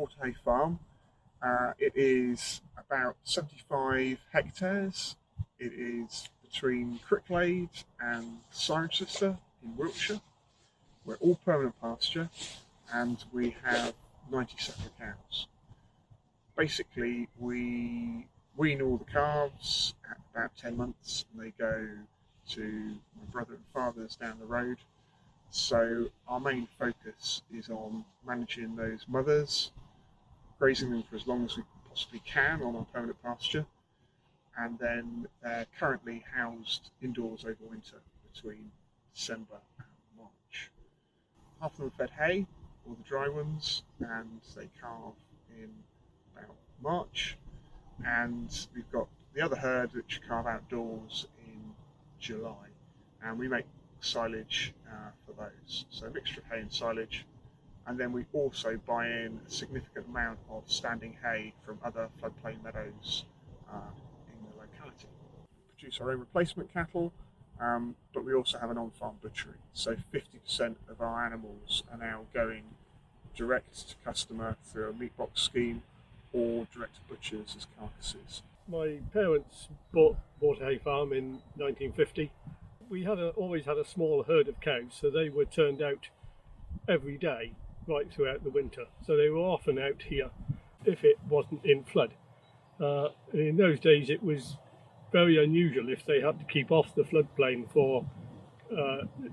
Waterhay farm. It is about 75 hectares. It is between Cricklade and Cirencester in Wiltshire. We're all permanent pasture and we have 97 cows. Basically, we wean all the calves at about 10 months and they go to my brother and father's down the road. So our main focus is on managing those mothers, grazing them for as long as we possibly can on our permanent pasture, and then they're currently housed indoors over winter between December and March. Half of them are fed hay, all the dry ones, and they calve in about March, and we've got the other herd which calve outdoors in July, and we make silage for those, so a mixture of hay and silage. And then we also buy in a significant amount of standing hay from other floodplain meadows in the locality. We produce our own replacement cattle, but we also have an on-farm butchery. So 50% of our animals are now going direct to customer through a meat box scheme or direct to butchers as carcasses. My parents bought Waterhay farm in 1950. We always had a small herd of cows, so they were turned out every day right throughout the winter, so they were often out here if it wasn't in flood. In those days it was very unusual if they had to keep off the floodplain for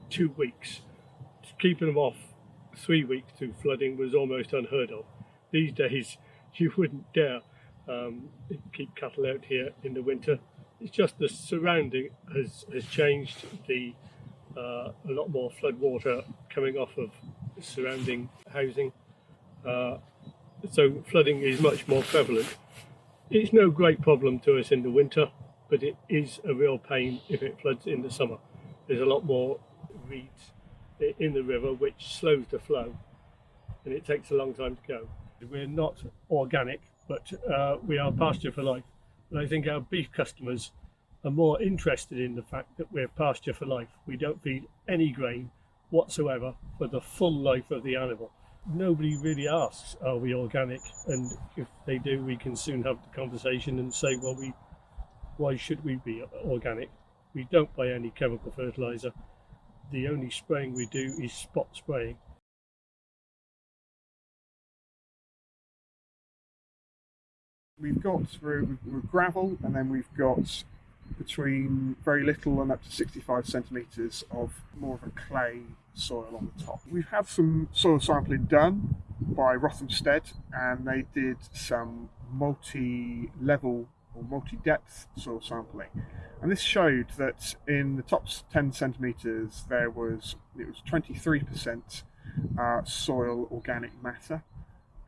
2 weeks. Keeping them off 3 weeks through flooding was almost unheard of. These days you wouldn't dare keep cattle out here in the winter. It's just the surrounding has changed. A lot more flood water coming off of surrounding housing, so flooding is much more prevalent. It's no great problem to us in the winter, but it is a real pain if it floods in the summer. There's a lot more reeds in the river which slows the flow and it takes a long time to go. We're not organic, but we are pasture for life, and I think our beef customers are more interested in the fact that we're pasture for life. We don't feed any grain whatsoever for the full life of the animal. Nobody really asks, are we organic? And if they do, we can soon have the conversation and say, well, why should we be organic? We don't buy any chemical fertiliser. The only spraying we do is spot spraying. We've got through gravel, and then we've got between very little and up to 65 centimetres of more of a clay soil on the top. We've had some soil sampling done by Rothamsted, and they did some multi-level or multi-depth soil sampling, and this showed that in the top 10 centimetres it was 23% soil organic matter,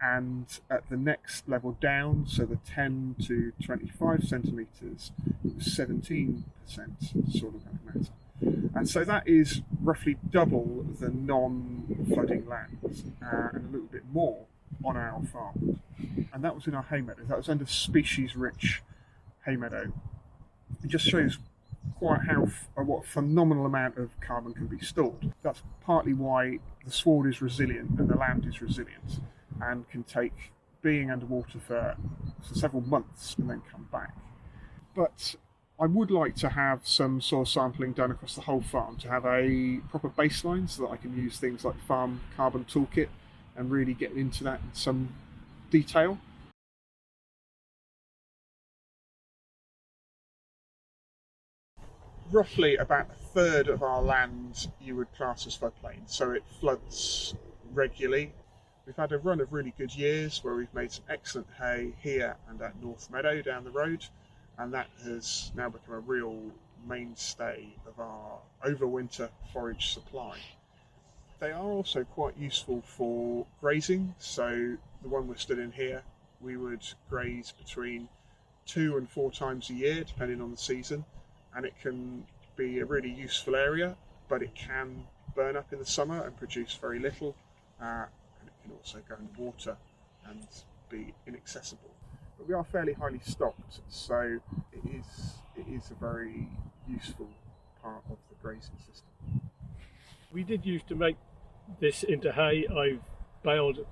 and at the next level down, so the 10 to 25 centimetres, it was 17% soil organic matter. And so that is roughly double the non-flooding lands and a little bit more on our farm. And that was in our hay meadow. That was under species-rich hay meadow. It just shows quite what a phenomenal amount of carbon can be stored. That's partly why the sward is resilient and the land is resilient, and can take being underwater for several months and then come back. But I would like to have some soil sampling done across the whole farm to have a proper baseline so that I can use things like Farm Carbon Toolkit and really get into that in some detail. Roughly about a third of our land you would class as floodplain, so it floods regularly. We've had a run of really good years where we've made some excellent hay here and at North Meadow down the road, and that has now become a real mainstay of our overwinter forage supply. They are also quite useful for grazing, so the one we're stood in here, we would graze between 2 and 4 times a year depending on the season, and it can be a really useful area, but it can burn up in the summer and produce very little. Can also go in the water and be inaccessible. But we are fairly highly stocked, so it is a very useful part of the grazing system. We did used to make this into hay. I've baled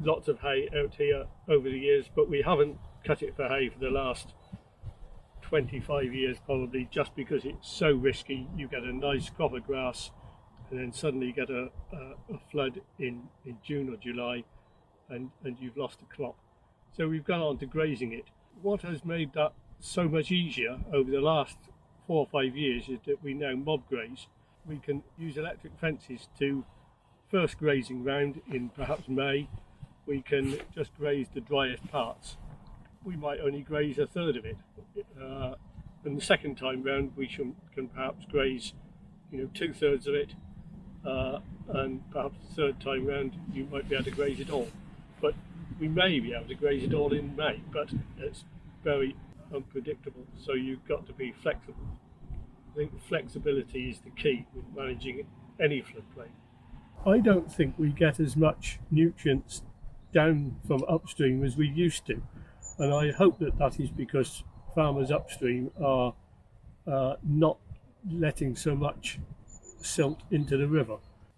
lots of hay out here over the years, but we haven't cut it for hay for the last 25 years probably, just because it's so risky. You get a nice crop of grass and then suddenly you get a flood in June or July and you've lost a crop. So we've gone on to grazing it. What has made that so much easier over the last 4 or 5 years is that we now mob graze. We can use electric fences to first grazing round in perhaps May. We can just graze the driest parts. We might only graze a third of it. And the second time round we can perhaps graze 2/3 of it, and perhaps the third time round you might be able to graze it all. But we may be able to graze it all in May, but it's very unpredictable, so you've got to be flexible. I think flexibility is the key with managing any floodplain. I don't think we get as much nutrients down from upstream as we used to, and I hope that is because farmers upstream are not letting so much silt into the river.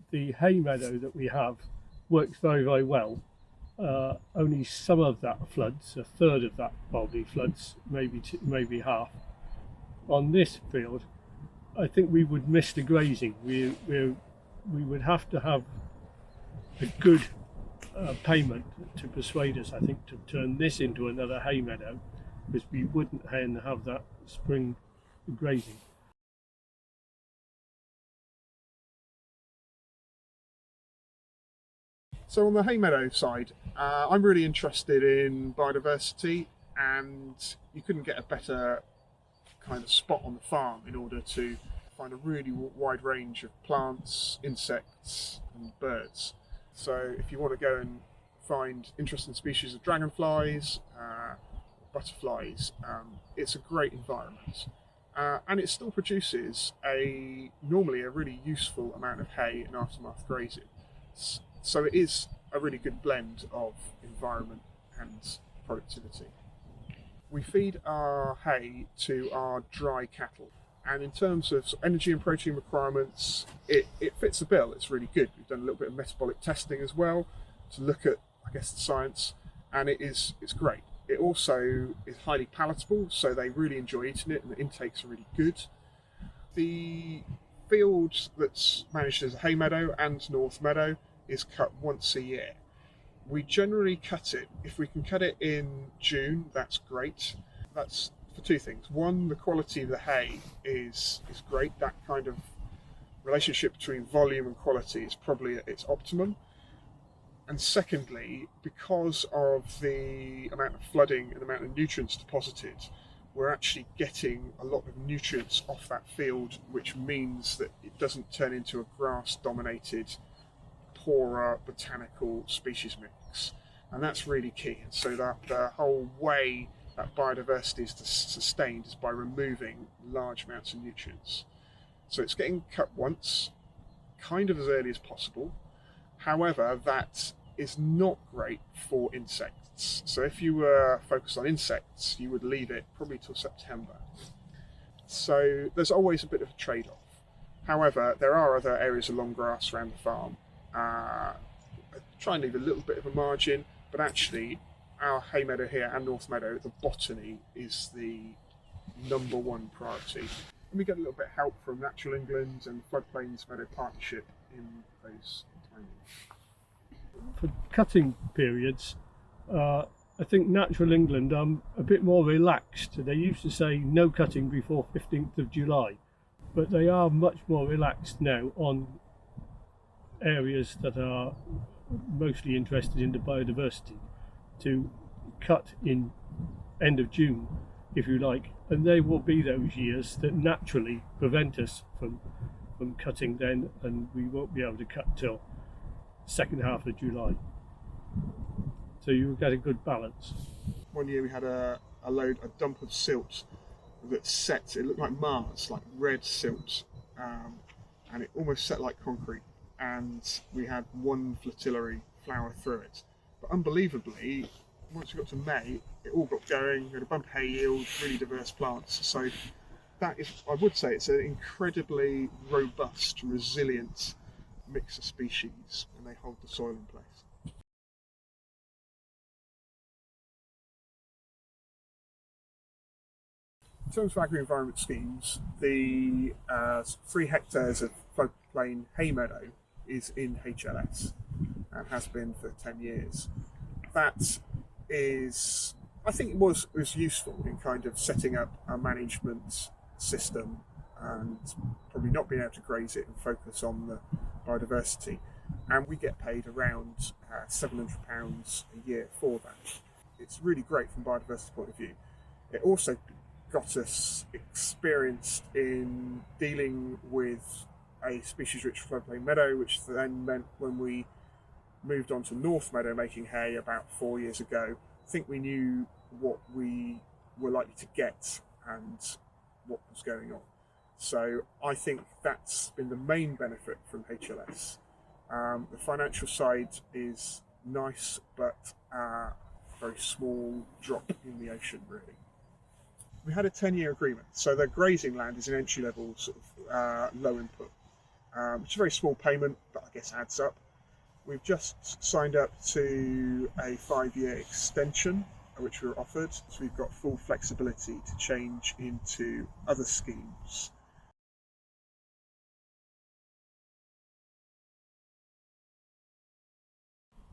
The hay meadow that we have works very, very well. Only some of that floods, a third of that probably floods, maybe half. On this field, I think we would miss the grazing. We would have to have a good payment to persuade us, I think, to turn this into another hay meadow, because we wouldn't then have that spring grazing. So on the hay meadow side, I'm really interested in biodiversity, and you couldn't get a better kind of spot on the farm in order to find a really wide range of plants, insects and birds. So if you want to go and find interesting species of dragonflies, butterflies, it's a great environment. And it still produces normally a really useful amount of hay and aftermath grazing. So it is a really good blend of environment and productivity. We feed our hay to our dry cattle, and in terms of energy and protein requirements, it fits the bill. It's really good. We've done a little bit of metabolic testing as well to look at, I guess, the science, and it's great. It also is highly palatable, so they really enjoy eating it, and the intakes are really good. The field that's managed as a hay meadow and north meadow is cut once a year. We generally cut it, if we can cut it in June, that's great. That's for two things. One, the quality of the hay is great. That kind of relationship between volume and quality is probably at its optimum. And secondly, because of the amount of flooding and the amount of nutrients deposited, we're actually getting a lot of nutrients off that field, which means that it doesn't turn into a grass-dominated, poorer botanical species mix, and that's really key. And so that the whole way that biodiversity is sustained is by removing large amounts of nutrients. So it's getting cut once, kind of as early as possible. However, that is not great for insects. So if you were focused on insects, you would leave it probably till September. So there's always a bit of a trade-off. However, there are other areas of long grass around the farm. Try and leave a little bit of a margin, but actually our hay meadow here and north meadow, the botany is the #1 priority. And we get a little bit of help from Natural England and Floodplains Meadow Partnership in those timings. For cutting periods, I think Natural England are a bit more relaxed. They used to say no cutting before 15th of July, but they are much more relaxed now on areas that are mostly interested in the biodiversity to cut in end of June, if you like, and there will be those years that naturally prevent us from cutting then, and we won't be able to cut till second half of July. So you will get a good balance. One year we had a dump of silt that set, it looked like Mars, like red silt, and it almost set like concrete. And we had one flatillary flower through it. But unbelievably, once we got to May, it all got going. We had a bump of hay yield, really diverse plants. So that is, I would say, it's an incredibly robust, resilient mix of species, and they hold the soil in place. In terms of agri-environment schemes, the 3 hectares of floodplain hay meadow is in HLS and has been for 10 years. That is, I think it was useful in kind of setting up a management system and probably not being able to graze it and focus on the biodiversity. And we get paid around £700 a year for that. It's really great from a biodiversity point of view. It also got us experienced in dealing with a species-rich floodplain meadow, which then meant when we moved on to North Meadow making hay about 4 years ago, I think we knew what we were likely to get and what was going on. So I think that's been the main benefit from HLS. The financial side is nice, but a very small drop in the ocean, really. We had a 10-year agreement, so the grazing land is an entry-level sort of low input, which is a very small payment, but I guess adds up. We've just signed up to a 5-year extension, which we were offered, so we've got full flexibility to change into other schemes.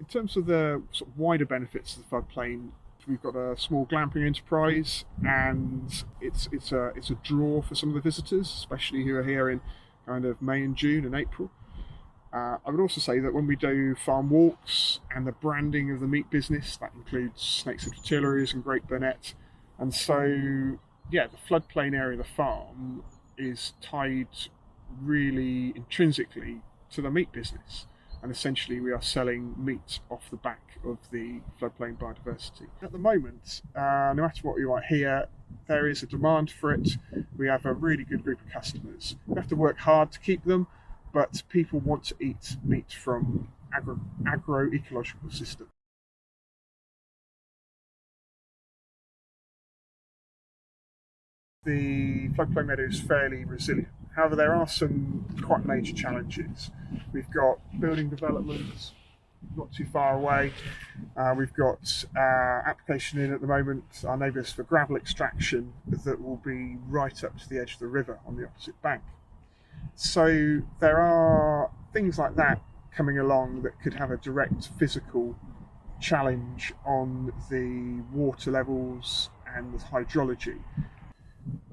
In terms of the sort of wider benefits of the floodplain, we've got a small glamping enterprise, and it's a draw for some of the visitors, especially who are here in kind of May and June and April. I would also say that when we do farm walks and the branding of the meat business, that includes Snakes and Fritillaries and Great Burnett, and so yeah, the floodplain area of the farm is tied really intrinsically to the meat business. And essentially we are selling meat off the back of the floodplain biodiversity. At the moment, no matter what you might hear, there is a demand for it. We have a really good group of customers. We have to work hard to keep them, but people want to eat meat from agroecological systems. The floodplain meadow is fairly resilient. However, there are some quite major challenges. We've got building developments not too far away. We've got application in at the moment, our neighbours, for gravel extraction that will be right up to the edge of the river on the opposite bank. So there are things like that coming along that could have a direct physical challenge on the water levels and the hydrology.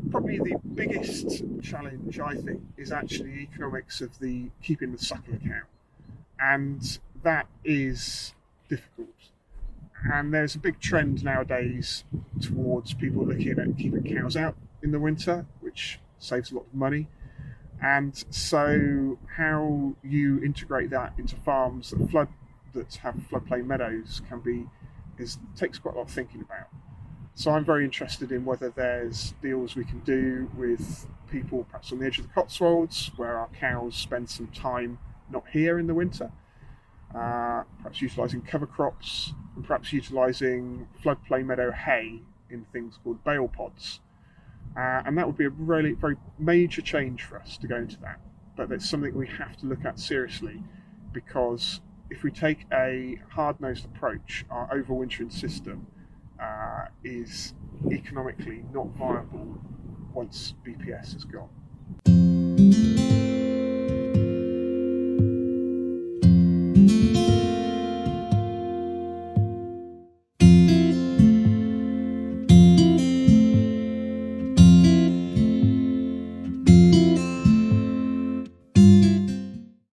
Probably the biggest challenge, I think, is actually the economics of keeping the suckler cow, and that is difficult. And there's a big trend nowadays towards people looking at keeping cows out in the winter, which saves a lot of money. And so how you integrate that into farms that have floodplain meadows takes quite a lot of thinking about. So I'm very interested in whether there's deals we can do with people perhaps on the edge of the Cotswolds, where our cows spend some time not here in the winter, perhaps utilising cover crops, and perhaps utilising floodplain meadow hay in things called bale pods. And that would be a really very major change for us to go into that. But it's something we have to look at seriously, because if we take a hard-nosed approach, our overwintering system is economically not viable once BPS is gone.